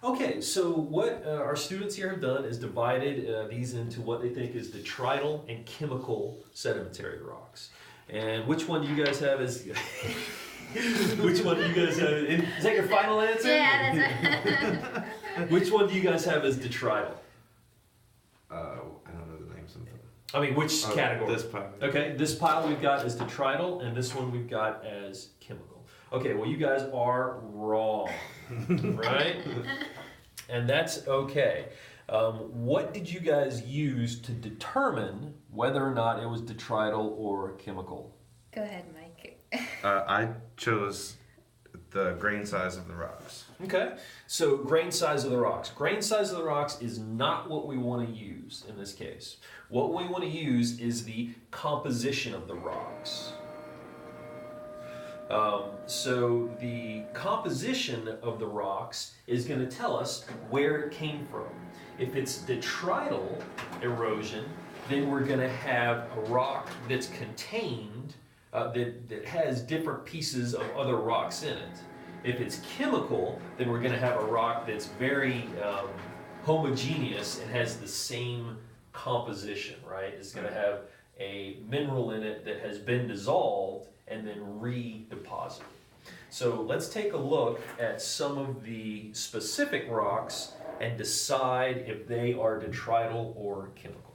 Okay, so what our students here have done is divided these into what they think is detrital and chemical sedimentary rocks. And which one do you guys have as which one do you guys have? Is that your final answer? Yeah, that's right. Which one do you guys have as detrital? I don't know the names of them. I mean, which category? This pile. Okay, this pile we've got as detrital, and this one we've got as chemical. Okay, well, you guys are wrong, right? And that's okay. What did you guys use to determine whether or not it was detrital or chemical? Go ahead, Mike. I chose the grain size of the rocks. Okay, so grain size of the rocks. Grain size of the rocks is not what we want to use in this case. What we want to use is the composition of the rocks. So the composition of the rocks is going to tell us where it came from. If it's detrital erosion, then we're going to have a rock that's contained, that has different pieces of other rocks in it. If it's chemical, then we're going to have a rock that's very homogeneous and has the same composition, right? It's going to have a mineral in it that has been dissolved and then redeposited. So let's take a look at some of the specific rocks and decide if they are detrital or chemical.